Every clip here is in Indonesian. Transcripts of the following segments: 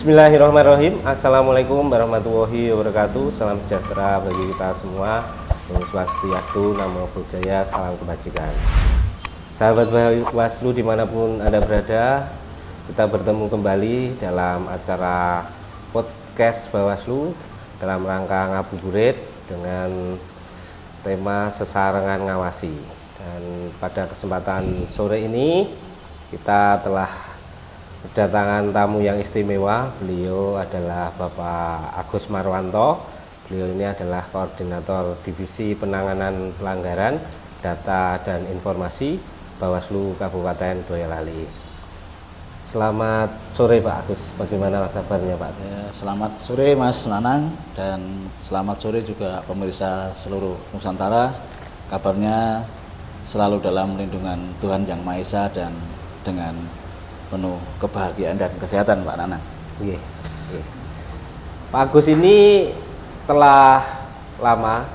Bismillahirrahmanirrahim. Assalamualaikum warahmatullahi wabarakatuh. Salam sejahtera bagi kita semua. Om Swastiastu, Namo Buddhaya, salam kebajikan. Sahabat Bawaslu dimanapun Anda berada, kita bertemu kembali dalam acara podcast Bawaslu dalam rangka ngabuburit dengan tema sesarengan ngawasi. Dan pada kesempatan sore ini kita telah kedatangan tamu yang istimewa. Beliau adalah Bapak Agus Marwanto. Beliau ini adalah Koordinator Divisi Penanganan Pelanggaran Data dan Informasi Bawaslu Kabupaten Boyolali. Selamat sore Pak Agus, bagaimana kabarnya Pak Agus? Ya, selamat sore Mas Nanang, dan selamat sore juga pemirsa seluruh Nusantara. Kabarnya selalu dalam lindungan Tuhan Yang Maha Esa dan dengan penuh kebahagiaan dan kesehatan Pak Nanang. Iya. Pak Agus ini telah lama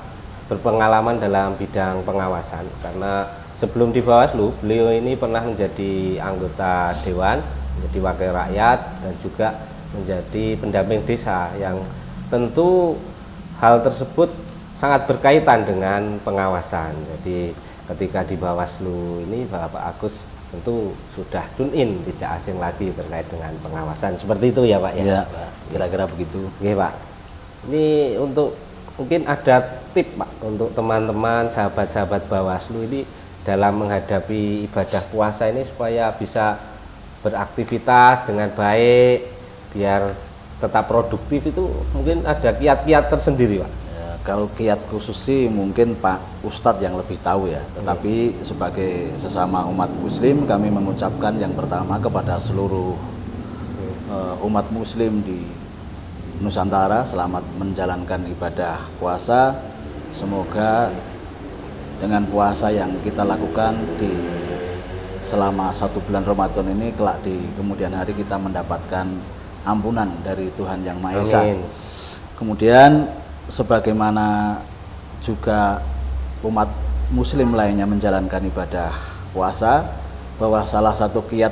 berpengalaman dalam bidang pengawasan, karena sebelum di Bawaslu beliau ini pernah menjadi anggota dewan, menjadi wakil rakyat, dan juga menjadi pendamping desa, yang tentu hal tersebut sangat berkaitan dengan pengawasan. Jadi ketika di Bawaslu ini Bapak Agus tentu sudah tune in, tidak asing lagi terkait dengan pengawasan. Seperti itu ya Pak ya? Iya Pak, kira-kira begitu. Oke Pak, ini untuk mungkin ada tip Pak untuk teman-teman sahabat-sahabat Bawaslu ini dalam menghadapi ibadah puasa ini supaya bisa beraktivitas dengan baik, biar tetap produktif. Itu mungkin ada kiat-kiat tersendiri Pak? Kalau kiat khusus sih mungkin Pak Ustadz yang lebih tahu ya. Tetapi sebagai sesama umat muslim, kami mengucapkan yang pertama kepada seluruh umat muslim di Nusantara, selamat menjalankan ibadah puasa. Semoga dengan puasa yang kita lakukan di selama 1 bulan Ramadan ini, kelak di kemudian hari kita mendapatkan ampunan dari Tuhan Yang Maha Esa. Kemudian sebagaimana juga umat muslim lainnya menjalankan ibadah puasa, bahwa salah satu kiat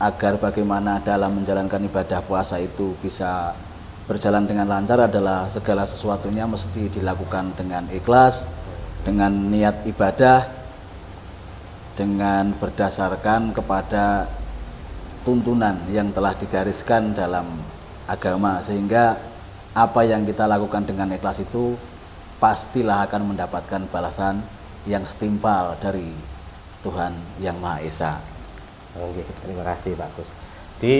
agar bagaimana dalam menjalankan ibadah puasa itu bisa berjalan dengan lancar adalah segala sesuatunya mesti dilakukan dengan ikhlas, dengan niat ibadah, dengan berdasarkan kepada tuntunan yang telah digariskan dalam agama, sehingga apa yang kita lakukan dengan ikhlas itu pastilah akan mendapatkan balasan yang setimpal dari Tuhan Yang Maha Esa. Oke, terima kasih Pak Agus. Di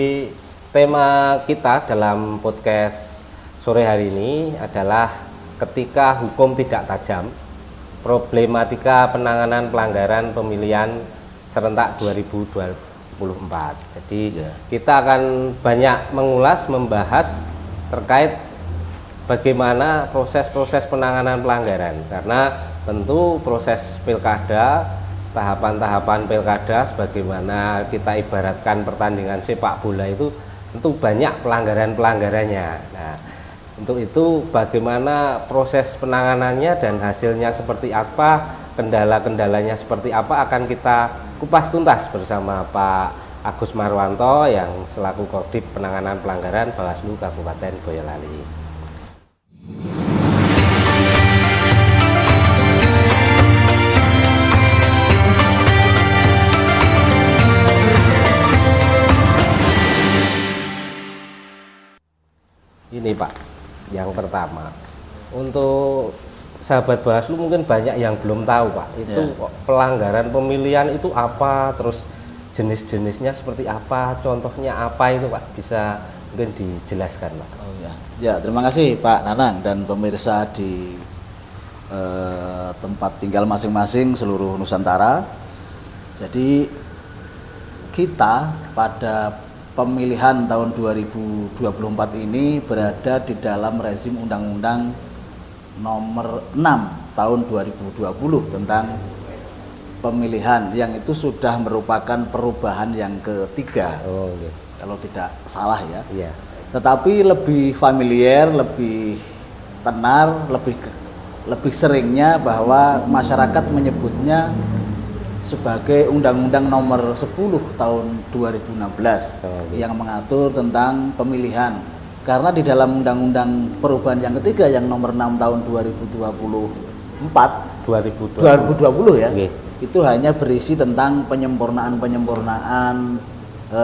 tema kita dalam podcast sore hari ini adalah ketika hukum tidak tajam, problematika penanganan pelanggaran pemilihan serentak 2024. Jadi kita akan banyak mengulas, membahas terkait bagaimana proses-proses penanganan pelanggaran, karena tentu proses pilkada, tahapan-tahapan pilkada sebagaimana kita ibaratkan pertandingan sepak bola itu tentu banyak pelanggaran-pelanggarannya. Nah, untuk itu bagaimana proses penanganannya dan hasilnya seperti apa, kendala-kendalanya seperti apa, akan kita kupas tuntas bersama Pak Agus Marwanto yang selaku Kodim Penanganan Pelanggaran Bawaslu Kabupaten Boyolali. Ini Pak, yang pertama, untuk sahabat Bawaslu mungkin banyak yang belum tahu Pak, itu pelanggaran pemilihan itu apa, terus jenis-jenisnya seperti apa, contohnya apa itu Pak, bisa mungkin dijelaskan Pak. Oh ya, terima kasih Pak Nanang dan pemirsa di tempat tinggal masing-masing seluruh Nusantara. Jadi kita pada pemilihan tahun 2024 ini berada di dalam rezim Undang-Undang nomor 6 tahun 2020 tentang pemilihan, yang itu sudah merupakan perubahan yang ketiga. Kalau tidak salah ya. Iya. Tetapi lebih familiar, lebih tenar, lebih seringnya bahwa masyarakat menyebutnya sebagai Undang-Undang Nomor 10 Tahun 2016 yang mengatur tentang pemilihan. Karena di dalam Undang-Undang Perubahan yang ketiga yang Nomor 6 Tahun 2020 ya, itu hanya berisi tentang penyempurnaan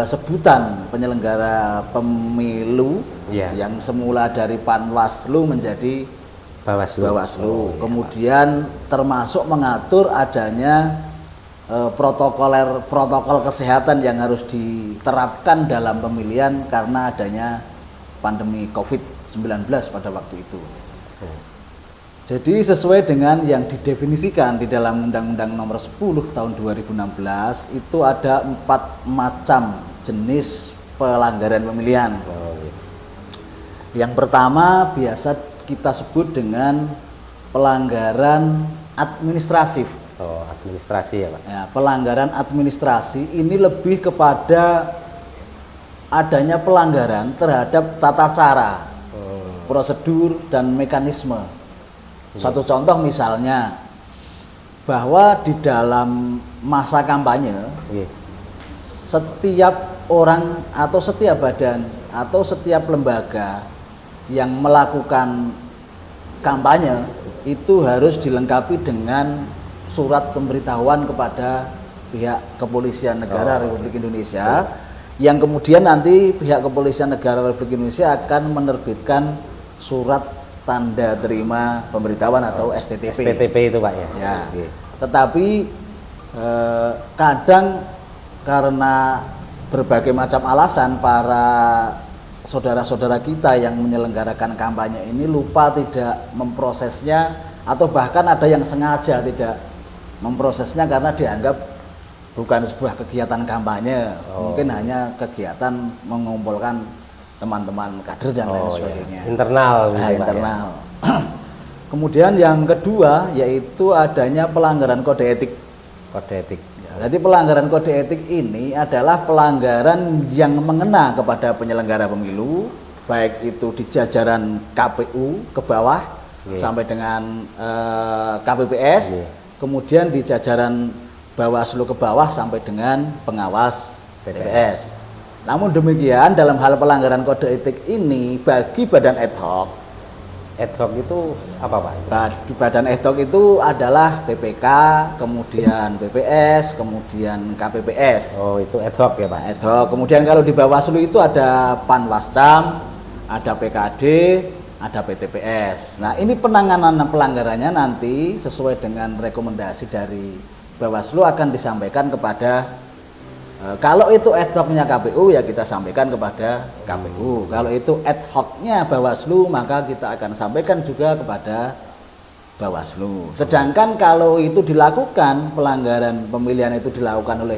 sebutan penyelenggara pemilu yang semula dari Panwaslu menjadi Bawaslu. Kemudian termasuk mengatur adanya protokol kesehatan yang harus diterapkan dalam pemilihan karena adanya pandemi COVID-19 pada waktu itu. Jadi sesuai dengan yang didefinisikan di dalam Undang-Undang Nomor 10 Tahun 2016 itu ada 4 macam jenis pelanggaran pemilihan. Yang pertama biasa kita sebut dengan pelanggaran administratif. Administrasi ya Pak. Ya, pelanggaran administrasi ini lebih kepada adanya pelanggaran terhadap tata cara, prosedur dan mekanisme. Satu contoh misalnya bahwa di dalam masa kampanye setiap orang atau setiap badan atau setiap lembaga yang melakukan kampanye itu harus dilengkapi dengan surat pemberitahuan kepada pihak Kepolisian Negara Republik Indonesia yang kemudian nanti pihak Kepolisian Negara Republik Indonesia akan menerbitkan surat tanda terima pemberitahuan atau STTP. STTP itu Pak ya. Tetapi kadang karena berbagai macam alasan para saudara-saudara kita yang menyelenggarakan kampanye ini lupa tidak memprosesnya atau bahkan ada yang sengaja tidak memprosesnya karena dianggap bukan sebuah kegiatan kampanye, mungkin hanya kegiatan mengumpulkan teman-teman kader dan lain sebagainya. Internal. Internal. Kemudian yang kedua yaitu adanya pelanggaran kode etik. Kode etik. Jadi pelanggaran kode etik ini adalah pelanggaran yang mengena kepada penyelenggara pemilu, baik itu di jajaran KPU ke bawah sampai dengan KPPS, kemudian di jajaran Bawaslu ke bawah sampai dengan pengawas TPS. Namun demikian dalam hal pelanggaran kode etik ini bagi badan ad hoc itu apa Pak? Badan ad hoc itu adalah BPK, kemudian BPS, kemudian KPPS. Itu ad hoc ya Pak? Ad hoc. Kemudian kalau di Bawaslu itu ada Panwascam, ada PKD, ada PTPS. Nah ini penanganan pelanggarannya nanti sesuai dengan rekomendasi dari Bawaslu akan disampaikan kepada kalau itu ad hoc-nya KPU ya kita sampaikan kepada KPU. Kalau itu ad hoc-nya Bawaslu maka kita akan sampaikan juga kepada Bawaslu. Sedangkan kalau itu dilakukan pelanggaran pemilihan itu dilakukan oleh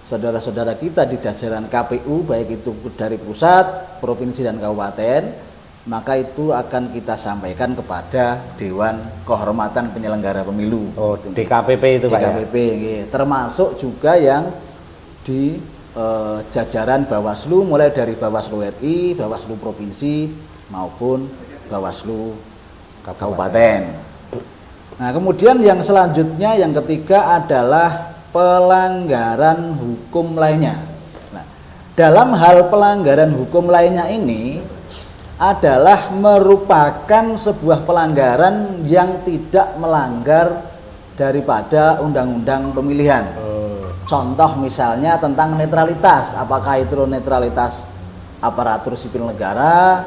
saudara-saudara kita di jajaran KPU baik itu dari pusat, provinsi dan kabupaten, maka itu akan kita sampaikan kepada Dewan Kehormatan Penyelenggara Pemilu. DKPP itu Pak DKPP, ya? Termasuk juga yang di jajaran Bawaslu mulai dari Bawaslu RI, Bawaslu Provinsi maupun Bawaslu Kabupaten. Nah, kemudian yang selanjutnya yang ketiga adalah pelanggaran hukum lainnya. Nah, dalam hal pelanggaran hukum lainnya ini adalah merupakan sebuah pelanggaran yang tidak melanggar daripada undang-undang pemilihan. Contoh misalnya tentang netralitas, apakah itu netralitas aparatur sipil negara,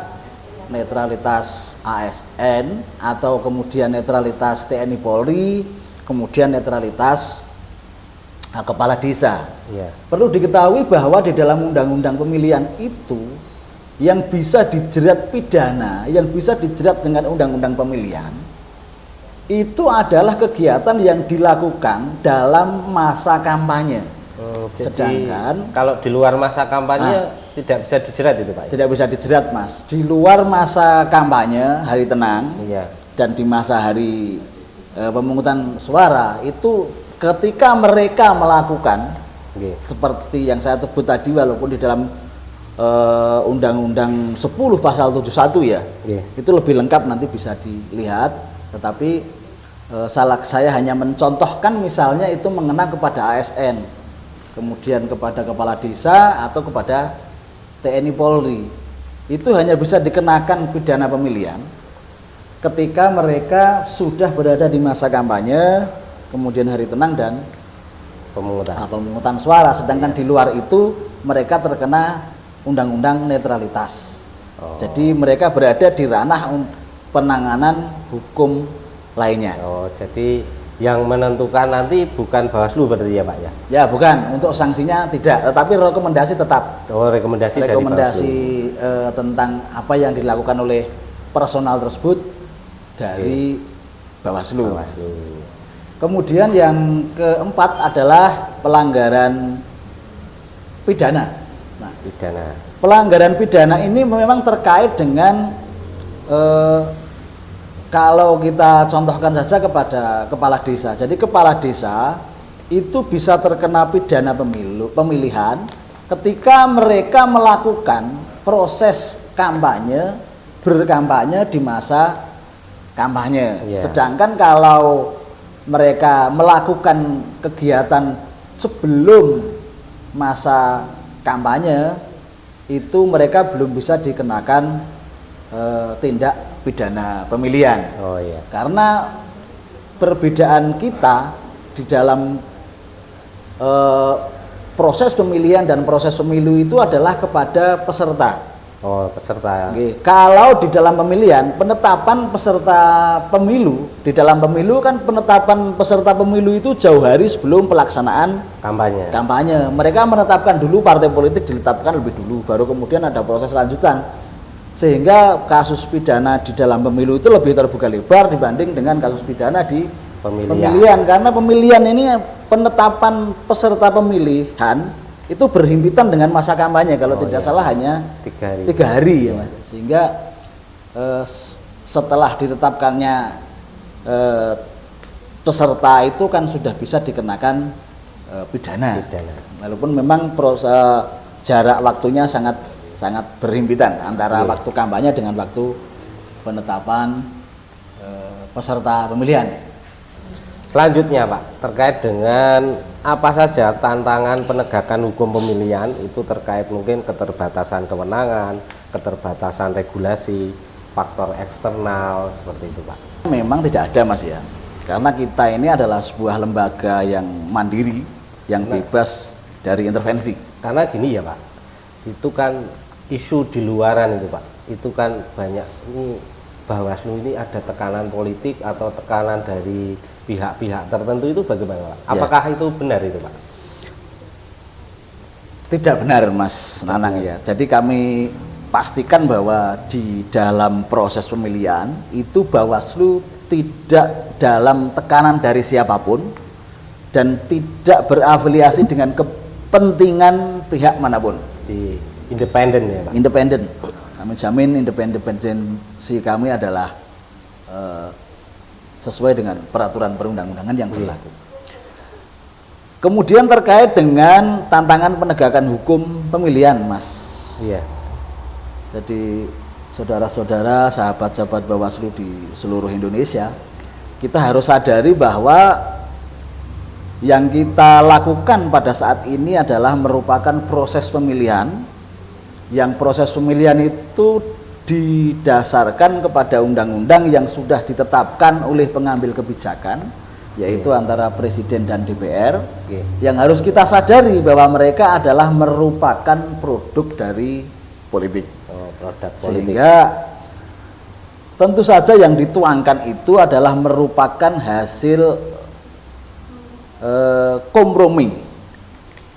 netralitas ASN, atau kemudian netralitas TNI Polri, kemudian netralitas kepala desa. Perlu diketahui bahwa di dalam undang-undang pemilihan itu yang bisa dijerat pidana, yang bisa dijerat dengan undang-undang pemilihan itu adalah kegiatan yang dilakukan dalam masa kampanye. Sedangkan kalau di luar masa kampanye tidak bisa dijerat itu Pak? Tidak bisa dijerat Mas. Di luar masa kampanye hari tenang dan di masa hari pemungutan suara itu ketika mereka melakukan seperti yang saya sebut tadi walaupun di dalam Undang-Undang 10 pasal 71 ya, itu lebih lengkap nanti bisa dilihat. Tetapi saya hanya mencontohkan misalnya itu mengena kepada ASN, kemudian kepada kepala desa atau kepada TNI Polri. Itu hanya bisa dikenakan pidana pemilihan ketika mereka sudah berada di masa kampanye, kemudian hari tenang dan pemungutan suara. Sedangkan di luar itu mereka terkena undang-undang netralitas. Jadi mereka berada di ranah penanganan hukum lainnya. Jadi yang menentukan nanti bukan Bawaslu berarti ya Pak ya? Ya bukan, untuk sanksinya tidak, tetapi rekomendasi tetap. Rekomendasi dari Bawaslu. Tentang apa yang dilakukan oleh personal tersebut dari Bawaslu. Kemudian yang keempat adalah pelanggaran pidana. Nah, pelanggaran pidana ini memang terkait dengan kalau kita contohkan saja kepada kepala desa. Jadi kepala desa itu bisa terkena pidana pemilihan ketika mereka melakukan proses berkampanye di masa kampanye. Sedangkan kalau mereka melakukan kegiatan sebelum masa kampanye, itu mereka belum bisa dikenakan tindak pidana pemilihan. Karena perbedaan kita di dalam proses pemilihan dan proses pemilu itu adalah kepada peserta. Peserta. Kalau di dalam pemilihan, penetapan peserta pemilu, di dalam pemilu kan penetapan peserta pemilu itu jauh hari sebelum pelaksanaan kampanye. Mereka menetapkan dulu, partai politik ditetapkan lebih dulu, baru kemudian ada proses lanjutan. Sehingga kasus pidana di dalam pemilu itu lebih terbuka lebar dibanding dengan kasus pidana di pemilihan. Karena pemilihan ini penetapan peserta pemilihan itu berhimpitan dengan masa kampanye, kalau tidak salah hanya 3 hari ya Mas. Sehingga setelah ditetapkannya peserta itu kan sudah bisa dikenakan pidana. Walaupun memang jarak waktunya sangat berhimpitan antara waktu kampanye dengan waktu penetapan peserta pemilihan. Selanjutnya Pak, terkait dengan apa saja tantangan penegakan hukum pemilihan, itu terkait mungkin keterbatasan kewenangan, keterbatasan regulasi, faktor eksternal, seperti itu Pak. Memang tidak ada Mas ya, karena kita ini adalah sebuah lembaga yang mandiri, yang bebas dari intervensi. Karena gini ya Pak, itu kan isu di luaran itu Pak, itu kan banyak ini Bawaslu ini ada tekanan politik atau tekanan dari pihak-pihak tertentu, itu bagaimana Pak? Apakah itu benar itu Pak? Tidak benar Mas Nanang ya. Jadi kami pastikan bahwa di dalam proses pemilihan itu Bawaslu tidak dalam tekanan dari siapapun dan tidak berafiliasi dengan kepentingan pihak manapun. Independen ya Pak? Independen. Kami jamin independensi kami adalah sesuai dengan peraturan perundang-undangan yang berlaku. Kemudian terkait dengan tantangan penegakan hukum pemilihan Mas. Jadi saudara-saudara, sahabat-sahabat Bawaslu di seluruh Indonesia, kita harus sadari bahwa yang kita lakukan pada saat ini adalah merupakan proses pemilihan, yang proses pemilihan itu didasarkan kepada undang-undang yang sudah ditetapkan oleh pengambil kebijakan, yaitu antara Presiden dan DPR. Yang harus kita sadari bahwa mereka adalah merupakan produk dari politik. Sehingga tentu saja yang dituangkan itu adalah merupakan hasil kompromi,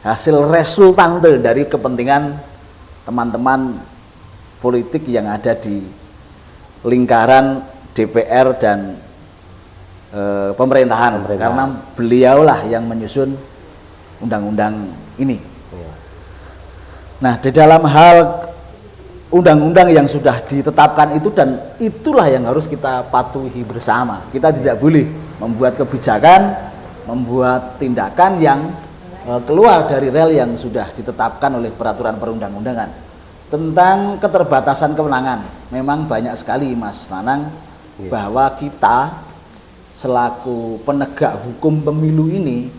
hasil resultante dari kepentingan teman-teman politik yang ada di lingkaran DPR dan pemerintahan. Karena beliaulah yang menyusun undang-undang ini. Nah, di dalam hal undang-undang yang sudah ditetapkan itu, dan itulah yang harus kita patuhi bersama. Kita tidak boleh membuat kebijakan, membuat tindakan yang keluar dari rel yang sudah ditetapkan oleh peraturan perundang-undangan. Tentang keterbatasan kewenangan, memang banyak sekali Mas Nanang, bahwa kita selaku penegak hukum pemilu ini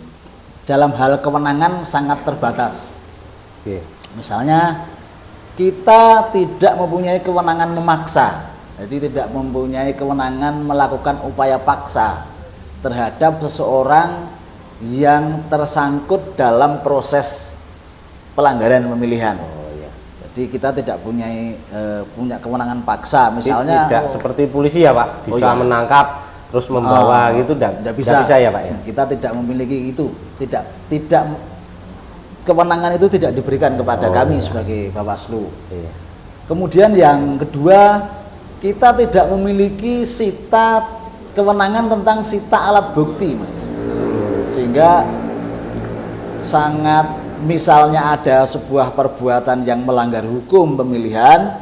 dalam hal kewenangan sangat terbatas. Oke. Misalnya kita tidak mempunyai kewenangan memaksa, jadi tidak mempunyai kewenangan melakukan upaya paksa terhadap seseorang yang tersangkut dalam proses pelanggaran pemilihan. Oh iya. Jadi kita tidak punya kewenangan paksa, misalnya tidak seperti polisi ya Pak, bisa menangkap terus membawa gitu, tidak bisa ya Pak ya. Kita tidak memiliki itu, tidak kewenangan itu tidak diberikan kepada kami sebagai Bawaslu. Iya. Kemudian yang kedua, kita tidak memiliki kewenangan tentang sita alat bukti, Mas. Sehingga sangat, misalnya ada sebuah perbuatan yang melanggar hukum pemilihan,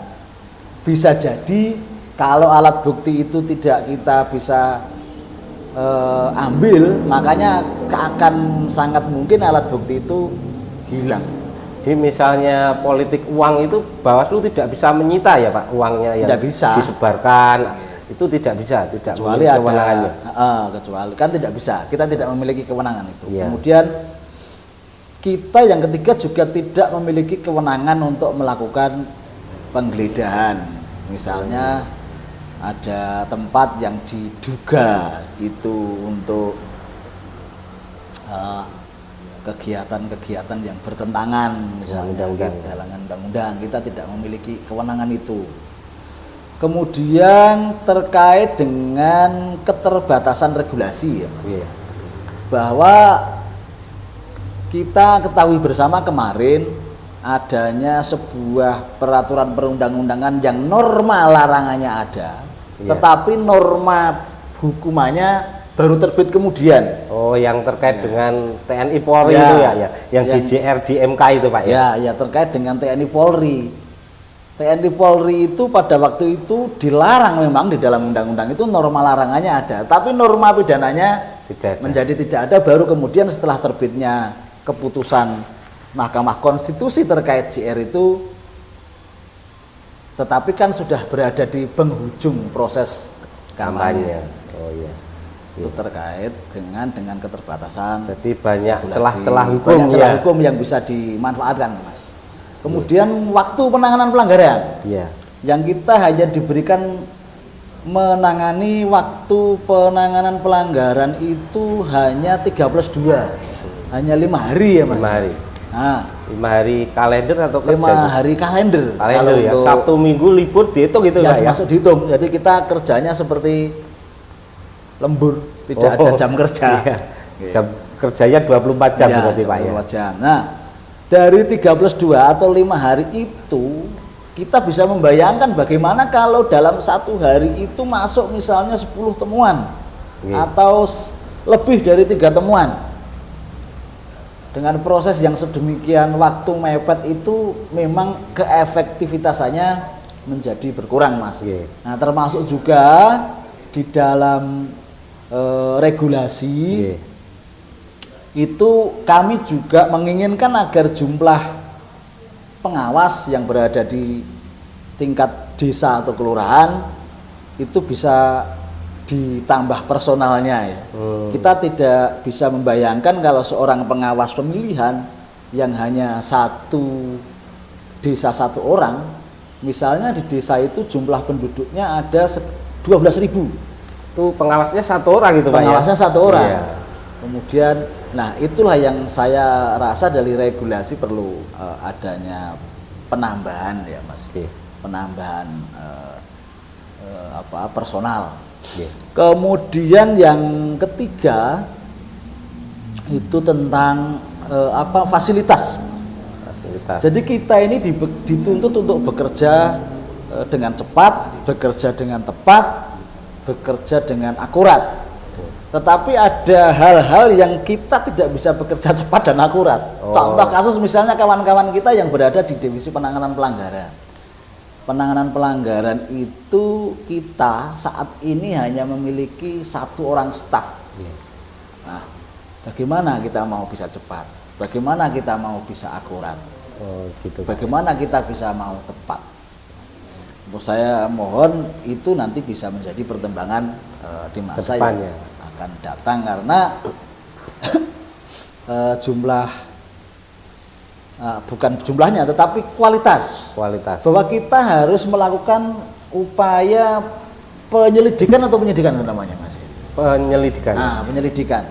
bisa jadi kalau alat bukti itu tidak kita bisa ambil, makanya akan sangat mungkin alat bukti itu hilang. Jadi misalnya politik uang itu Bawaslu tidak bisa menyita ya Pak, uangnya yang tidak bisa disebarkan itu tidak bisa, tidak kecuali memiliki kewenangannya. Kecuali kan tidak bisa, kita tidak memiliki kewenangan itu. Ya. Kemudian kita yang ketiga juga tidak memiliki kewenangan untuk melakukan penggeledahan. Misalnya ada tempat yang diduga itu untuk kegiatan-kegiatan yang bertentangan, misalnya halangan undang-undang, kita tidak memiliki kewenangan itu. Kemudian terkait dengan keterbatasan regulasi ya Mas, bahwa kita ketahui bersama kemarin adanya sebuah peraturan perundang-undangan yang norma larangannya ada, tetapi norma hukumannya baru terbit kemudian. Oh, yang terkait dengan TNI Polri itu ya, yang DJR di MK itu Pak ya? Ya, terkait dengan TNI Polri. TNI Polri itu pada waktu itu dilarang memang di dalam undang-undang itu, norma larangannya ada, tapi norma pidananya menjadi tidak ada baru kemudian setelah terbitnya keputusan Mahkamah Konstitusi terkait JR itu, tetapi kan sudah berada di penghujung proses kampanye. Oh iya. Itu terkait dengan keterbatasan. Jadi banyak regulasi, celah-celah hukum, banyak celah hukum yang bisa dimanfaatkan, Mas. Kemudian waktu penanganan pelanggaran, yang kita hanya diberikan menangani waktu penanganan pelanggaran itu hanya 3+2, hanya 5 hari ya Mas. 5 hari. Nah, 5 hari kalender atau kerja? 5 hari kalender. Kalender ya. Sabtu Minggu libur dihitung gitu ya, Pak ya? Masuk dihitung. Jadi kita kerjanya seperti lembur, tidak ada jam kerja. Iya. Jam kerjanya 24 jam berarti Pak ya. 24 jam. Nah, dari 3+2 atau 5 hari itu kita bisa membayangkan bagaimana kalau dalam satu hari itu masuk misalnya 10 temuan atau lebih dari 3 temuan. Dengan proses yang sedemikian waktu mepet itu memang keefektivitasannya menjadi berkurang, Mas. Nah, termasuk juga di dalam regulasi itu kami juga menginginkan agar jumlah pengawas yang berada di tingkat desa atau kelurahan itu bisa ditambah personalnya ya. Kita tidak bisa membayangkan kalau seorang pengawas pemilihan yang hanya satu desa satu orang, misalnya di desa itu jumlah penduduknya ada 12.000. Itu pengawasnya satu orang gitu Pak ya? Pengawasnya satu orang. Kemudian, nah itulah yang saya rasa dari regulasi perlu adanya penambahan ya Mas, penambahan personal. Kemudian yang ketiga itu tentang fasilitas. Jadi kita ini dituntut untuk bekerja dengan cepat, bekerja dengan tepat, bekerja dengan akurat. Tetapi ada hal-hal yang kita tidak bisa bekerja cepat dan akurat. Contoh kasus misalnya kawan-kawan kita yang berada di divisi penanganan pelanggaran. Penanganan pelanggaran itu kita saat ini hanya memiliki 1 orang staf. Nah, bagaimana kita mau bisa cepat? Bagaimana kita mau bisa akurat? Bagaimana kita bisa mau tepat? Saya mohon itu nanti bisa menjadi pertimbangan di masa yang akan datang karena jumlah bukan jumlahnya tetapi kualitas bahwa kita harus melakukan upaya penyelidikan atau penyidikan namanya Mas. Penyelidikan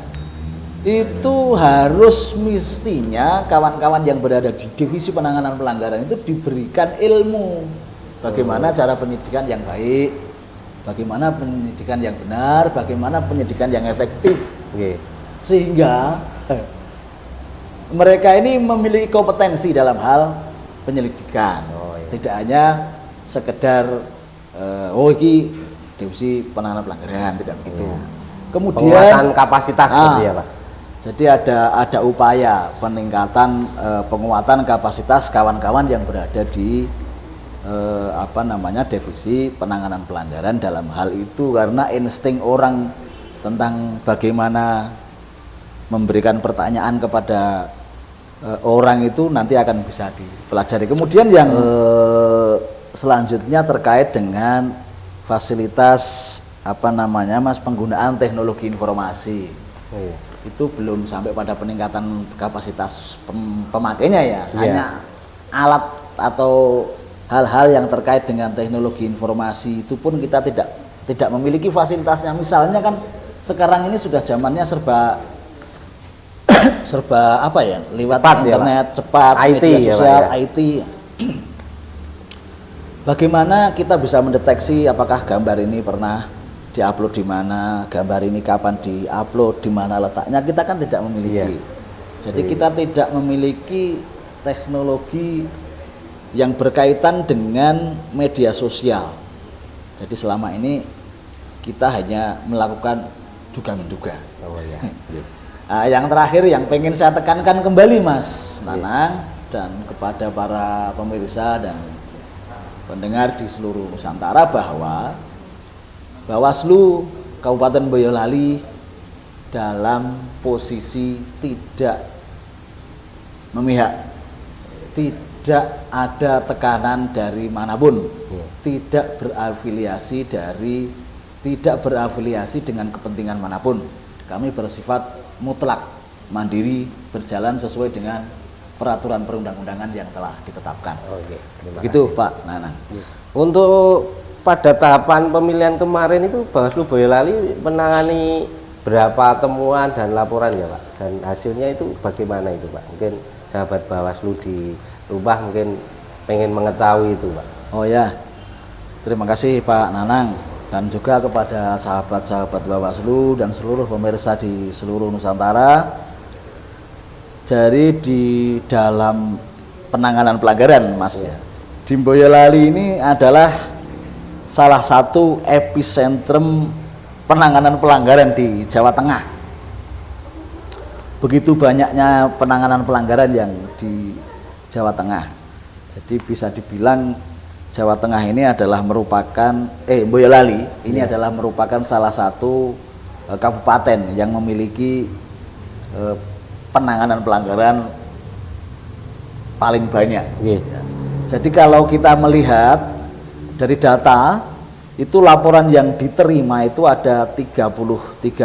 itu harus mestinya kawan-kawan yang berada di divisi penanganan pelanggaran itu diberikan ilmu bagaimana cara penyidikan yang baik, bagaimana penyidikan yang benar, bagaimana penyidikan yang efektif, sehingga mereka ini memiliki kompetensi dalam hal penyelidikan. Tidak hanya sekedar ini divisi penanganan pelanggaran, tidak begitu. Kemudian penguatan kapasitas ya Pak. Jadi ada upaya peningkatan penguatan kapasitas kawan-kawan yang berada di divisi penanganan pelanggaran dalam hal itu, karena insting orang tentang bagaimana memberikan pertanyaan kepada orang itu nanti akan bisa dipelajari. Kemudian yang selanjutnya terkait dengan fasilitas Mas, penggunaan teknologi informasi. Itu belum sampai pada peningkatan kapasitas pemakainya ya. Hanya alat atau hal-hal yang terkait dengan teknologi informasi itu pun kita tidak memiliki fasilitasnya. Misalnya kan sekarang ini sudah zamannya serba lewat cepat, internet, cepat, IT, media sosial, IT. Bagaimana kita bisa mendeteksi apakah gambar ini pernah diupload di mana, gambar ini kapan diupload, di mana letaknya, kita kan tidak memiliki. Jadi kita tidak memiliki teknologi yang berkaitan dengan media sosial. Jadi selama ini kita hanya melakukan duga-menduga. Yang terakhir yang pengen saya tekankan kembali Mas Nanang dan kepada para pemirsa dan pendengar di seluruh Nusantara bahwa Bawaslu Kabupaten Boyolali dalam posisi tidak memihak, tidak ada tekanan dari manapun, tidak berafiliasi dengan kepentingan manapun. Kami bersifat mutlak, mandiri, berjalan sesuai dengan peraturan perundang-undangan yang telah ditetapkan. Begitu Pak Nanang. Untuk pada tahapan pemilihan kemarin itu Bawaslu Boyolali menangani berapa temuan dan laporan ya Pak? Dan hasilnya itu bagaimana itu Pak? Mungkin sahabat Bawaslu di rumah mungkin pengen mengetahui itu Pak. Terima kasih Pak Nanang, dan juga kepada sahabat-sahabat Bawaslu dan seluruh pemirsa di seluruh Nusantara. Jadi di dalam penanganan pelanggaran Mas, di Boyolali ini adalah salah satu epicentrum penanganan pelanggaran di Jawa Tengah. Begitu banyaknya penanganan pelanggaran yang di Jawa Tengah. Jadi bisa dibilang Jawa Tengah ini adalah merupakan Boyolali ini adalah merupakan salah satu kabupaten yang memiliki penanganan pelanggaran paling banyak. Jadi kalau kita melihat dari data itu, laporan yang diterima itu ada 33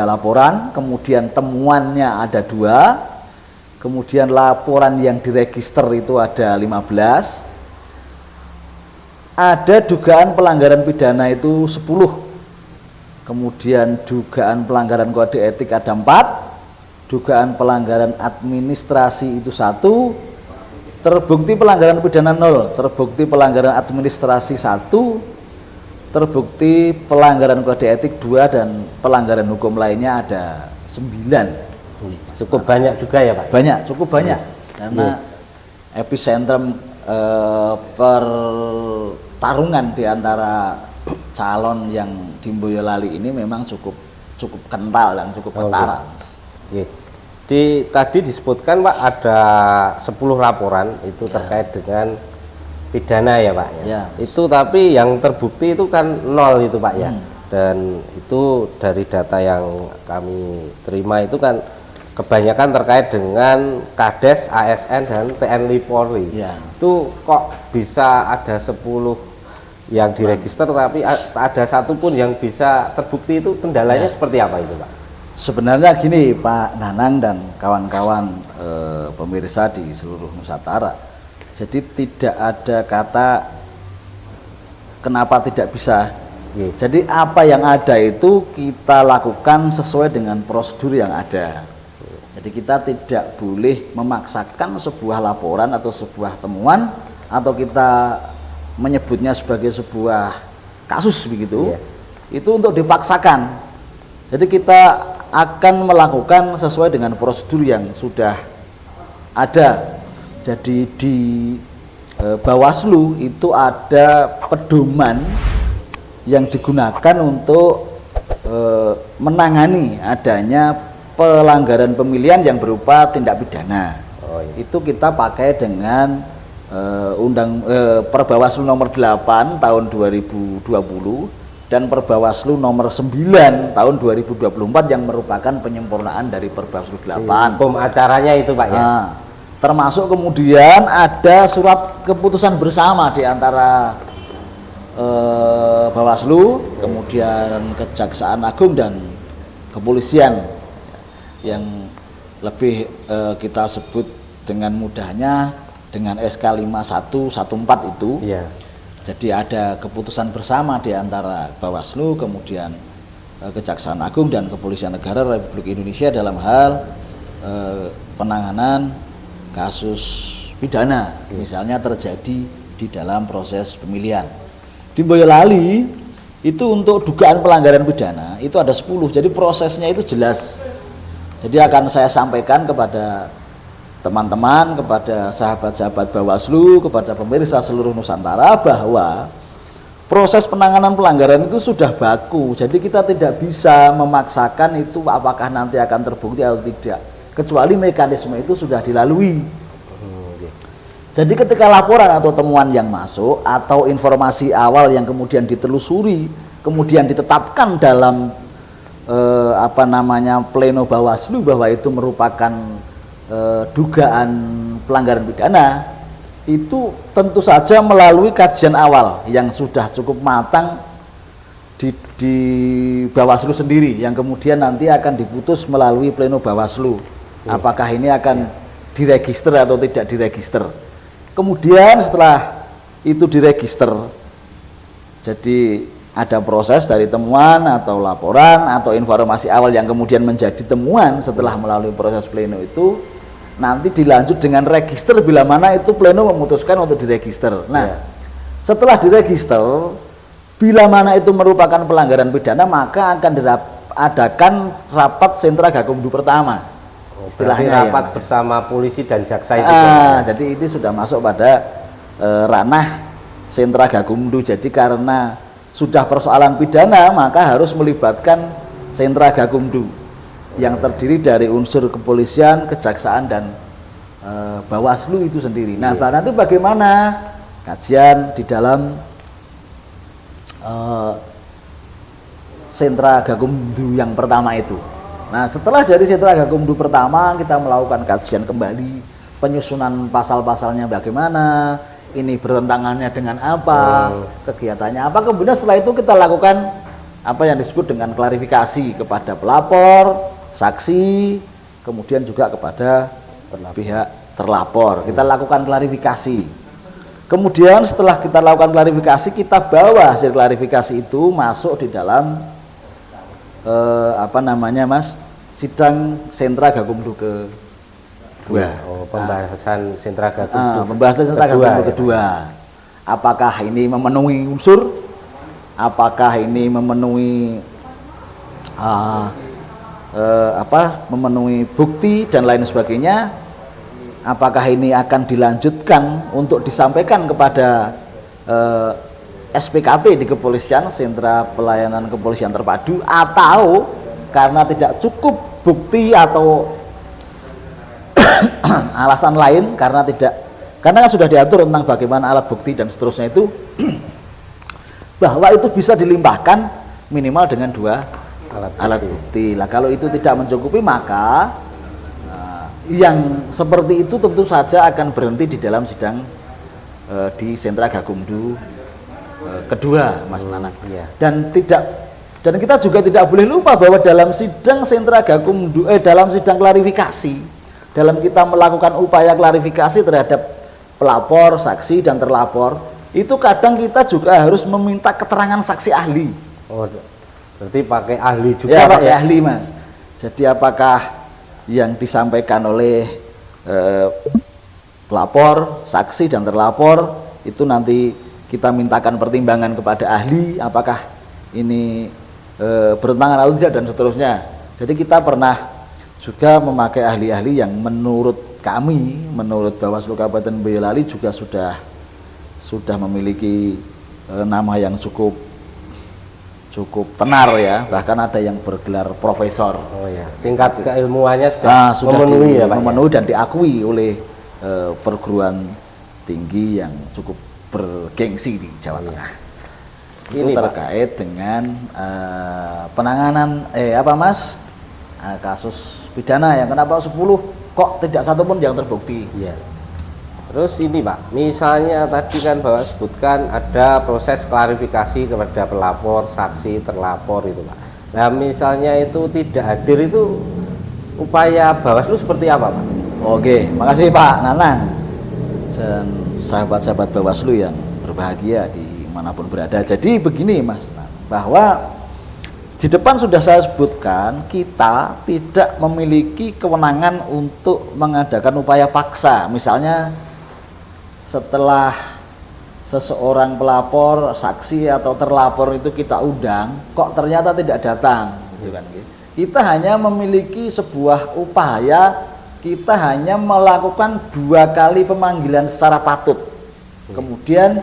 laporan, kemudian temuannya ada 2, kemudian laporan yang diregister itu ada 15, ada dugaan pelanggaran pidana itu 10, kemudian dugaan pelanggaran kode etik ada 4, dugaan pelanggaran administrasi itu 1, terbukti pelanggaran pidana 0, terbukti pelanggaran administrasi 1, terbukti pelanggaran kode etik 2, dan pelanggaran hukum lainnya ada 9. Cukup banyak juga ya Pak? Cukup banyak. Karena epicentrum pertarungan di antara calon yang di Boyolali ini memang cukup kental dan cukup ketara. Tadi disebutkan Pak ada 10 laporan itu terkait dengan pidana ya Pak ya. Itu tapi yang terbukti itu kan 0 itu Pak ya. Dan itu dari data yang kami terima itu kan kebanyakan terkait dengan Kades, ASN dan TNI Polri. Itu kok bisa ada 10 yang diregister tapi ada 1 pun yang bisa terbukti, itu kendalanya seperti apa itu Pak? Sebenarnya gini Pak Nanang dan kawan-kawan pemirsa di seluruh Nusantara. Jadi tidak ada kata kenapa tidak bisa. Jadi apa yang ada itu kita lakukan sesuai dengan prosedur yang ada. Jadi kita tidak boleh memaksakan sebuah laporan atau sebuah temuan, atau kita menyebutnya sebagai sebuah kasus begitu. Itu untuk dipaksakan. Jadi kita akan melakukan sesuai dengan prosedur yang sudah ada. Jadi di Bawaslu itu ada pedoman yang digunakan untuk menangani adanya pelanggaran pemilihan yang berupa tindak pidana. Itu kita pakai dengan Perbawaslu nomor 8 tahun 2020 dan Perbawaslu nomor 9 tahun 2024 yang merupakan penyempurnaan dari Perbawaslu 8. Hukum acaranya itu Pak ya. Termasuk kemudian ada surat keputusan bersama di antara Bawaslu, kemudian Kejaksaan Agung dan Kepolisian yang lebih kita sebut dengan mudahnya dengan SK 5114 itu. Jadi ada keputusan bersama di antara Bawaslu, kemudian Kejaksaan Agung dan Kepolisian Negara Republik Indonesia dalam hal penanganan kasus pidana, misalnya terjadi di dalam proses pemilihan. Di Boyolali itu untuk dugaan pelanggaran pidana itu ada 10, jadi prosesnya itu jelas. Jadi akan saya sampaikan kepada teman-teman, kepada sahabat-sahabat Bawaslu, kepada pemirsa seluruh Nusantara bahwa proses penanganan pelanggaran itu sudah baku. Jadi kita tidak bisa memaksakan itu apakah nanti akan terbukti atau tidak, kecuali mekanisme itu sudah dilalui. Jadi ketika laporan atau temuan yang masuk atau informasi awal yang kemudian ditelusuri, kemudian ditetapkan dalam pleno Bawaslu bahwa itu merupakan dugaan pelanggaran pidana, itu tentu saja melalui kajian awal yang sudah cukup matang di Bawaslu sendiri, yang kemudian nanti akan diputus melalui pleno Bawaslu. Apakah ini akan diregister atau tidak diregister. Kemudian setelah itu diregister, jadi ada proses dari temuan atau laporan atau informasi awal yang kemudian menjadi temuan setelah melalui proses pleno itu, nanti dilanjut dengan register bila mana itu pleno memutuskan untuk diregister. Nah, setelah diregister, bila mana itu merupakan pelanggaran pidana, maka akan diadakan rapat sentra Gakumdu pertama. Istilahnya rapat bersama polisi dan jaksa itu. Jadi ini sudah masuk pada ranah sentra Gakumdu. Jadi karena sudah persoalan pidana, maka harus melibatkan sentra Gakumdu yang terdiri dari unsur kepolisian, kejaksaan dan Bawaslu itu sendiri. Nah, nanti bagaimana kajian di dalam sentra Gakumdu yang pertama itu. Nah, setelah dari sentra Gakumdu pertama kita melakukan kajian kembali, penyusunan pasal-pasalnya bagaimana, ini bertentangannya dengan apa, kegiatannya apa. Kemudian setelah itu kita lakukan apa yang disebut dengan klarifikasi kepada pelapor, saksi, kemudian juga kepada pihak terlapor. Kita lakukan klarifikasi. Kemudian setelah kita lakukan klarifikasi, kita bawa hasil klarifikasi itu masuk di dalam sidang sentra Gakumdu kedua. Pembahasan sentra Gakumdu. Pembahasan sentra Gakumdu kedua. Apakah ini memenuhi unsur? Apakah ini memenuhi memenuhi bukti dan lain sebagainya? Apakah ini akan dilanjutkan untuk disampaikan kepada SPKT di kepolisian, sentra pelayanan kepolisian terpadu, atau karena tidak cukup bukti atau alasan lain karena kan sudah diatur tentang bagaimana alat bukti dan seterusnya itu bahwa itu bisa dilimpahkan minimal dengan 2 alat bukti. Lah kalau itu tidak mencukupi, maka yang seperti itu tentu saja akan berhenti di dalam sidang di sentra Gakumdu kedua, Mas Nanang. Dan tidak Dan kita juga tidak boleh lupa bahwa dalam sidang sentra gakumdu, dalam sidang klarifikasi, dalam kita melakukan upaya klarifikasi terhadap pelapor, saksi dan terlapor, itu kadang kita juga harus meminta keterangan saksi ahli. Oh, berarti pakai ahli juga ya, Pak pakai ya? ahli Mas. Jadi apakah yang disampaikan oleh pelapor, saksi dan terlapor itu nanti kita mintakan pertimbangan kepada ahli, apakah ini bertentangan atau tidak dan seterusnya. Jadi kita pernah juga memakai ahli-ahli yang menurut kami, menurut Bawaslu Kabupaten Boyolali juga sudah memiliki nama yang cukup tenar ya, bahkan ada yang bergelar profesor. Oh ya, tingkat keilmuannya sudah memenuhi ya Pak. Memenuhi dan diakui oleh perguruan tinggi yang cukup bergengsi di Jawa Tengah. Itu Ini terkait Pak, dengan penanganan kasus pidana yang kenapa 10 kok tidak satu pun yang terbukti. iya. Terus ini Pak, misalnya tadi kan Bapak sebutkan ada proses klarifikasi kepada pelapor, saksi, terlapor itu Pak. Nah misalnya itu tidak hadir, itu upaya Bawaslu seperti apa Pak? Oke, makasih Pak Nanang dan sahabat-sahabat Bawaslu yang berbahagia dimanapun berada. Jadi begini Mas, bahwa di depan sudah saya sebutkan kita tidak memiliki kewenangan untuk mengadakan upaya paksa. Misalnya setelah seseorang pelapor, saksi atau terlapor itu kita undang, kok ternyata tidak datang, gitu kan? Kita hanya memiliki sebuah upaya, kita hanya melakukan 2 kali pemanggilan secara patut. Kemudian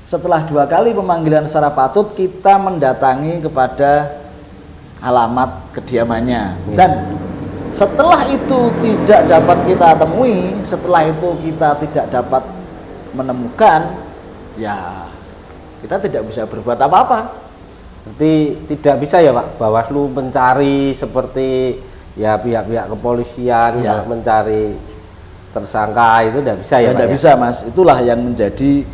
setelah 2 kali pemanggilan secara patut, kita mendatangi kepada alamat kediamannya. Dan setelah itu tidak dapat kita temui, setelah itu kita tidak dapat menemukan, ya kita tidak bisa berbuat apa-apa. Berarti tidak bisa ya Pak, Bawaslu mencari seperti ya pihak-pihak kepolisian Ya. mencari tersangka, itu tidak bisa ya Pak? Tidak Ya? bisa Mas, itulah yang menjadi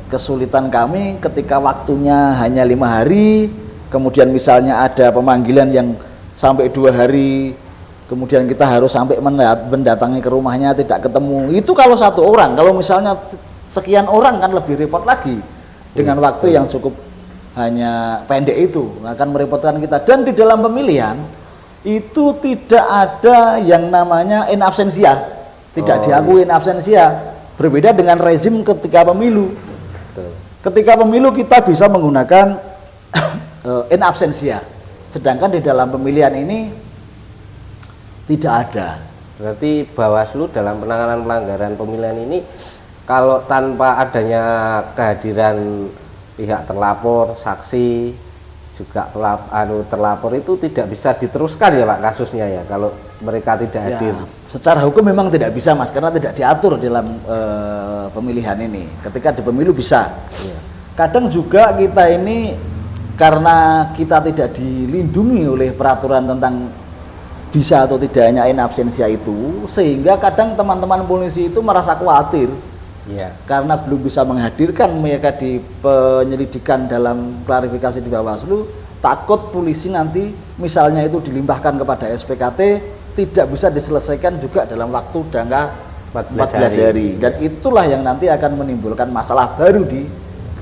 kesulitan kami ketika waktunya hanya 5 hari, kemudian misalnya ada pemanggilan yang sampai 2 hari, kemudian kita harus sampai mendatangi ke rumahnya tidak ketemu. Itu kalau 1 orang, kalau misalnya sekian orang kan lebih repot lagi dengan waktu yang cukup hanya pendek itu, akan merepotkan kita. Dan di dalam pemilihan itu tidak ada yang namanya in absentia, tidak diakui in absentia. Berbeda dengan rezim ketika pemilu. Betul. Ketika pemilu kita bisa menggunakan in absentia, sedangkan di dalam pemilihan ini tidak ada. Berarti Bawaslu dalam penanganan pelanggaran pemilihan ini kalau tanpa adanya kehadiran pihak terlapor, saksi, juga terlapor itu tidak bisa diteruskan ya Pak kasusnya ya kalau mereka tidak hadir. Secara hukum memang tidak bisa Mas, karena tidak diatur dalam pemilihan ini. Ketika di pemilu bisa. Ya. Kadang juga kita ini karena kita tidak dilindungi oleh peraturan tentang bisa atau tidaknya in absentia itu, sehingga kadang teman-teman polisi itu merasa khawatir. Ya. Karena belum bisa menghadirkan mereka di penyelidikan dalam klarifikasi di Bawaslu, takut polisi nanti misalnya itu dilimpahkan kepada SPKT tidak bisa diselesaikan juga dalam waktu jangka 14 hari. Dan itulah yang nanti akan menimbulkan masalah baru di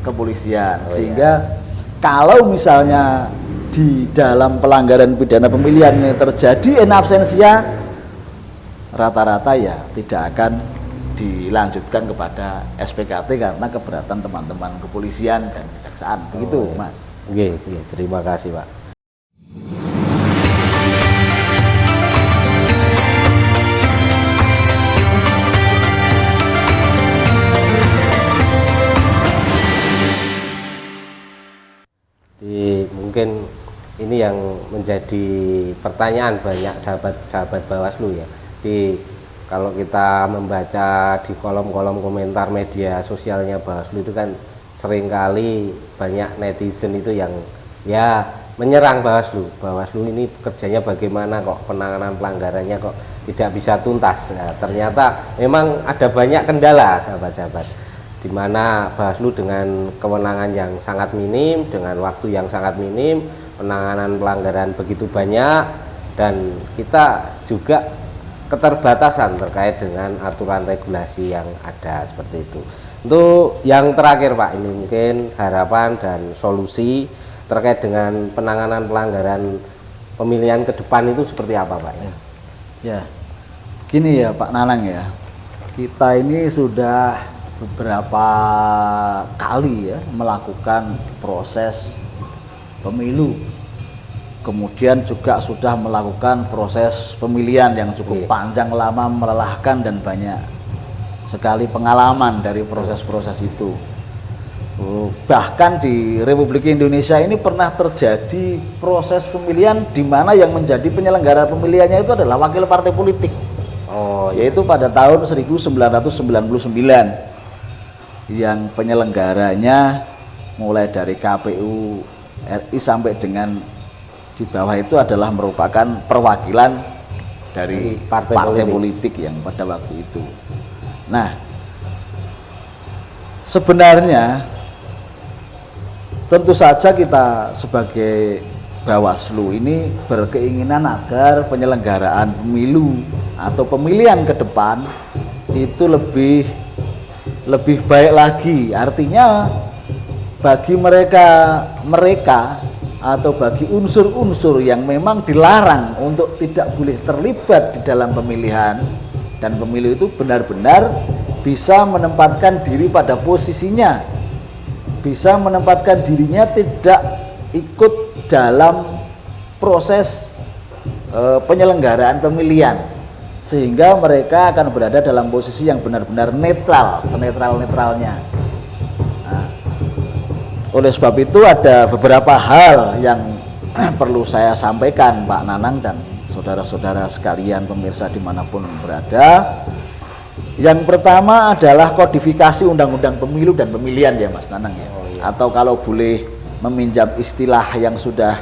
kepolisian. Sehingga kalau misalnya di dalam pelanggaran pidana pemilihan ini terjadi in absentia, rata-rata ya tidak akan dilanjutkan kepada SPKT karena keberatan teman-teman kepolisian dan kejaksaan. Begitu Mas. Oke, terima kasih Pak. Mungkin ini yang menjadi pertanyaan banyak sahabat-sahabat Bawaslu ya. Kalau kita membaca di kolom-kolom komentar media sosialnya Bawaslu itu kan seringkali banyak netizen itu yang ya menyerang Bawaslu. Bawaslu ini kerjanya bagaimana kok penanganan pelanggarannya kok tidak bisa tuntas. Nah, ternyata memang ada banyak kendala sahabat-sahabat. di mana Bawaslu dengan kewenangan yang sangat minim, dengan waktu yang sangat minim, penanganan pelanggaran begitu banyak, dan kita juga keterbatasan terkait dengan aturan regulasi yang ada seperti itu. Untuk yang terakhir Pak, ini mungkin harapan dan solusi terkait dengan penanganan pelanggaran pemilihan ke depan itu seperti apa Pak? Ya, gini ya Pak Nanang ya, kita ini sudah beberapa kali ya melakukan proses pemilu, kemudian juga sudah melakukan proses pemilihan yang cukup panjang, lama, melelahkan, dan banyak sekali pengalaman dari proses-proses itu. Bahkan di Republik Indonesia ini pernah terjadi proses pemilihan di mana yang menjadi penyelenggara pemilihannya itu adalah wakil partai politik, yaitu pada tahun 1999. Yang penyelenggaranya mulai dari KPU RI sampai dengan di bawah itu adalah merupakan perwakilan dari partai politik yang pada waktu itu. Nah, sebenarnya tentu saja kita sebagai Bawaslu ini berkeinginan agar penyelenggaraan pemilu atau pemilihan ke depan itu lebih baik lagi. Artinya bagi mereka atau bagi unsur-unsur yang memang dilarang untuk tidak boleh terlibat di dalam pemilihan dan pemilu itu benar-benar bisa menempatkan diri pada posisinya, bisa menempatkan dirinya tidak ikut dalam proses penyelenggaraan pemilihan, sehingga mereka akan berada dalam posisi yang benar-benar netral, senetral-netralnya. Nah, oleh sebab itu ada beberapa hal yang perlu saya sampaikan Pak Nanang dan saudara-saudara sekalian pemirsa dimanapun berada. Yang pertama adalah kodifikasi undang-undang pemilu dan pemilihan ya Mas Nanang ya. Atau kalau boleh meminjam istilah yang sudah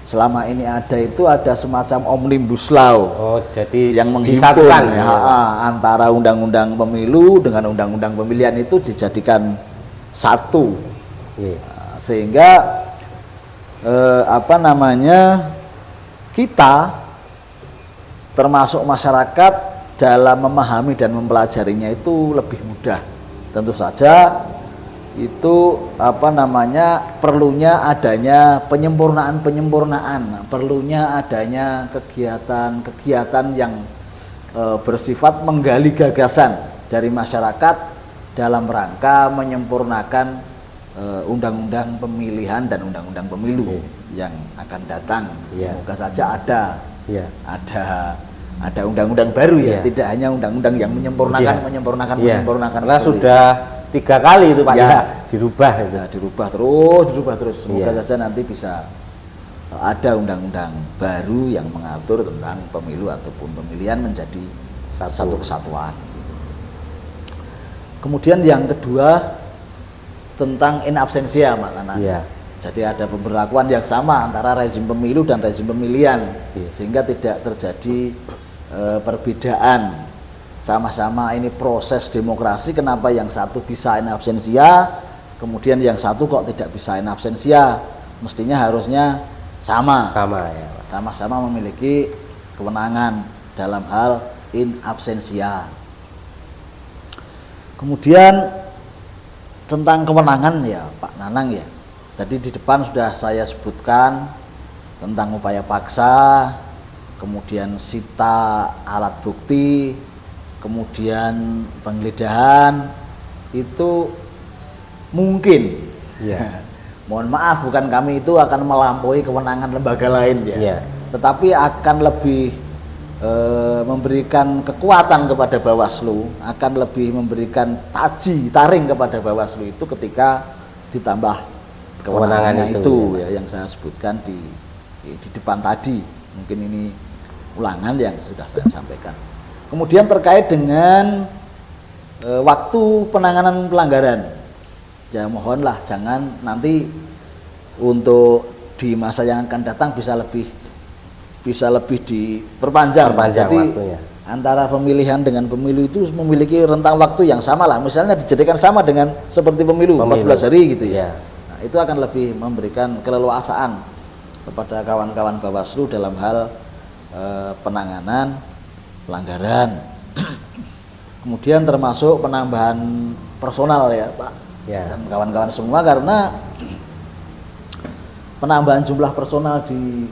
selama ini ada, itu ada semacam omnibus law. Jadi yang menghimpun antara undang-undang pemilu dengan undang-undang pemilihan itu dijadikan satu. Sehingga kita termasuk masyarakat dalam memahami dan mempelajarinya itu lebih mudah. Tentu saja itu perlunya adanya penyempurnaan, perlunya adanya kegiatan yang bersifat menggali gagasan dari masyarakat dalam rangka menyempurnakan undang-undang pemilihan dan undang-undang pemilu yang akan datang. Semoga saja ada undang-undang baru ya, tidak hanya undang-undang yang menyempurnakan. Karena sudah 3 kali itu Pak dirubah itu. Dirubah terus. Semoga saja nanti bisa ada undang-undang baru yang mengatur tentang pemilu ataupun pemilihan menjadi satu kesatuan. Kemudian yang kedua tentang in absentia Pak Nana. Jadi ada pemberlakuan yang sama antara rezim pemilu dan rezim pemilihan, sehingga tidak terjadi perbedaan. Sama-sama ini proses demokrasi, kenapa yang satu bisa in absentia, kemudian yang satu kok tidak bisa in absentia? Mestinya harusnya sama-sama memiliki kewenangan dalam hal in absentia. Kemudian tentang kewenangan ya Pak Nanang ya, tadi di depan sudah saya sebutkan tentang upaya paksa, kemudian sita alat bukti, kemudian penggeledahan itu mungkin mohon maaf, bukan kami itu akan melampaui kewenangan lembaga lain tetapi akan lebih memberikan kekuatan kepada Bawaslu, akan lebih memberikan taring kepada Bawaslu itu ketika ditambah kewenangannya itu yang saya sebutkan di depan tadi. Mungkin ini ulangan yang sudah saya sampaikan. Kemudian terkait dengan waktu penanganan pelanggaran, ya mohonlah jangan nanti untuk di masa yang akan datang bisa lebih diperpanjang. Jadi waktunya. antara pemilihan dengan pemilu itu memiliki rentang waktu yang sama lah, misalnya dijadikan sama dengan seperti pemilu 14 hari gitu ya. Nah, itu akan lebih memberikan keleluasaan kepada kawan-kawan Bawaslu dalam hal penanganan pelanggaran. Kemudian termasuk penambahan personal ya Pak dan kawan-kawan semua, karena penambahan jumlah personal di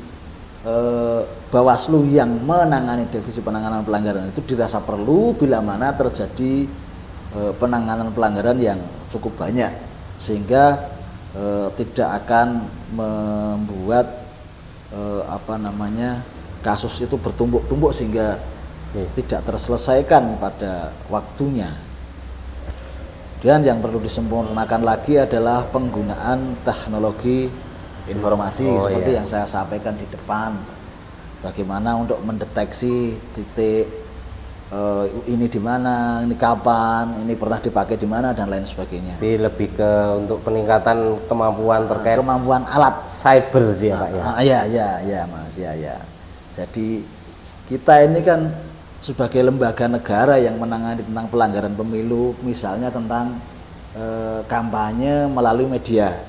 Bawaslu yang menangani divisi penanganan pelanggaran itu dirasa perlu bila mana terjadi penanganan pelanggaran yang cukup banyak, sehingga tidak akan membuat kasus itu bertumbuk-tumbuk sehingga tidak terselesaikan pada waktunya. Dan yang perlu disempurnakan lagi adalah penggunaan teknologi informasi seperti yang saya sampaikan di depan. Bagaimana untuk mendeteksi titik ini di mana, ini kapan, ini pernah dipakai di mana dan lain sebagainya. Jadi lebih ke untuk peningkatan kemampuan terkait kemampuan alat cyber ya Pak ya. Ya Mas, ya. Jadi kita ini kan sebagai lembaga negara yang menangani tentang pelanggaran pemilu, misalnya tentang kampanye melalui media.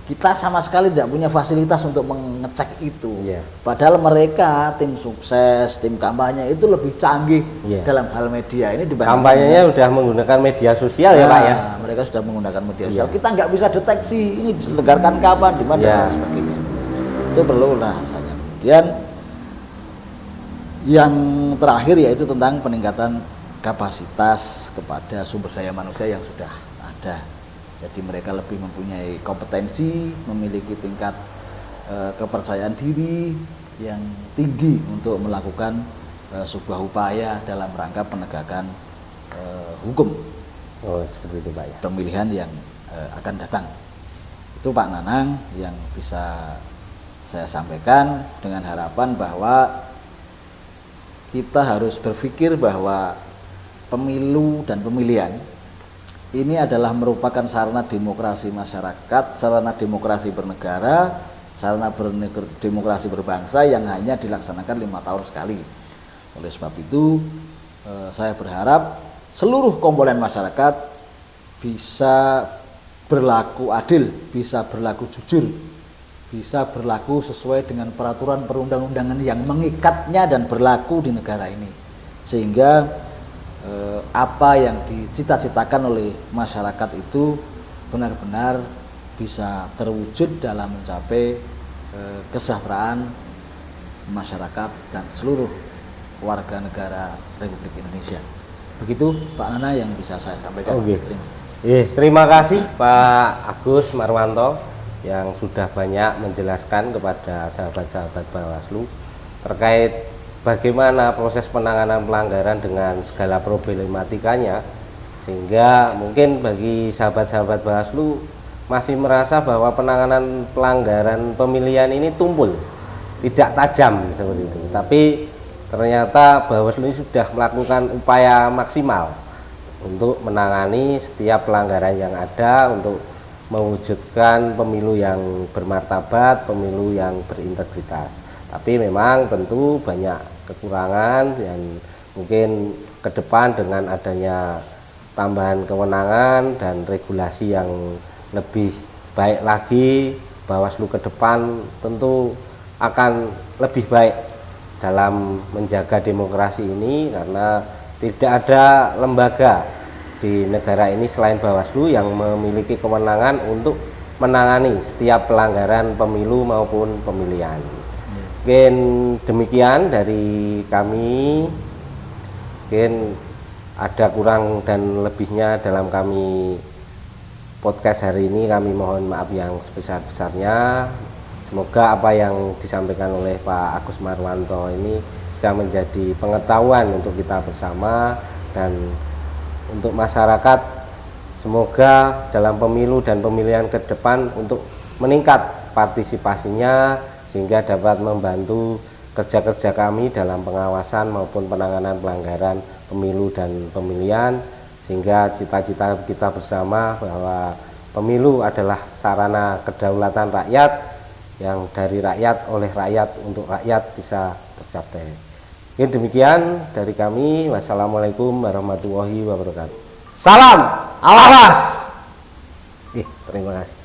Kita sama sekali tidak punya fasilitas untuk mengecek itu. Padahal mereka tim sukses, tim kampanye itu lebih canggih dalam hal media ini dibanding kampanyenya sudah menggunakan media sosial ya Pak ya. Mereka sudah menggunakan media sosial. Kita nggak bisa deteksi ini diselenggarakan kapan, di mana dan sebagainya. Itu perlu rasanya. Kemudian yang terakhir yaitu tentang peningkatan kapasitas kepada sumber daya manusia yang sudah ada. Jadi mereka lebih mempunyai kompetensi, memiliki tingkat kepercayaan diri yang tinggi untuk melakukan sebuah upaya dalam rangka penegakan hukum. Seperti itu Pak ya. Pemilihan yang akan datang. Itu Pak Nanang yang bisa saya sampaikan, dengan harapan bahwa kita harus berpikir bahwa pemilu dan pemilihan ini adalah merupakan sarana demokrasi masyarakat, sarana demokrasi bernegara, sarana demokrasi berbangsa yang hanya dilaksanakan 5 tahun sekali. Oleh sebab itu saya berharap seluruh komponen masyarakat bisa berlaku adil, bisa berlaku jujur, bisa berlaku sesuai dengan peraturan perundang-undangan yang mengikatnya dan berlaku di negara ini, sehingga apa yang dicita-citakan oleh masyarakat itu benar-benar bisa terwujud dalam mencapai kesejahteraan masyarakat dan seluruh warga negara Republik Indonesia. Begitu Pak Nana yang bisa saya sampaikan. Terima kasih Pak Agus Marwanto yang sudah banyak menjelaskan kepada sahabat-sahabat Bawaslu terkait bagaimana proses penanganan pelanggaran dengan segala problematikanya, sehingga mungkin bagi sahabat-sahabat Bawaslu masih merasa bahwa penanganan pelanggaran pemilihan ini tumpul, tidak tajam seperti itu. Tapi ternyata Bawaslu ini sudah melakukan upaya maksimal untuk menangani setiap pelanggaran yang ada, untuk mewujudkan pemilu yang bermartabat, pemilu yang berintegritas. Tapi memang tentu banyak kekurangan yang mungkin ke depan dengan adanya tambahan kewenangan dan regulasi yang lebih baik lagi, Bawaslu ke depan tentu akan lebih baik dalam menjaga demokrasi ini, karena tidak ada lembaga di negara ini selain Bawaslu yang memiliki kewenangan untuk menangani setiap pelanggaran pemilu maupun pemilihan. Mungkin demikian dari kami. Mungkin ada kurang dan lebihnya dalam kami podcast hari ini, kami mohon maaf yang sebesar-besarnya. Semoga apa yang disampaikan oleh Pak Agus Marwanto ini bisa menjadi pengetahuan untuk kita bersama dan untuk masyarakat. Semoga dalam pemilu dan pemilihan ke depan untuk meningkat partisipasinya, sehingga dapat membantu kerja-kerja kami dalam pengawasan maupun penanganan pelanggaran pemilu dan pemilihan, sehingga cita-cita kita bersama bahwa pemilu adalah sarana kedaulatan rakyat yang dari rakyat oleh rakyat untuk rakyat bisa tercapai. Mungkin demikian dari kami. Wassalamualaikum warahmatullahi wabarakatuh. Salam Alawas. Terima kasih.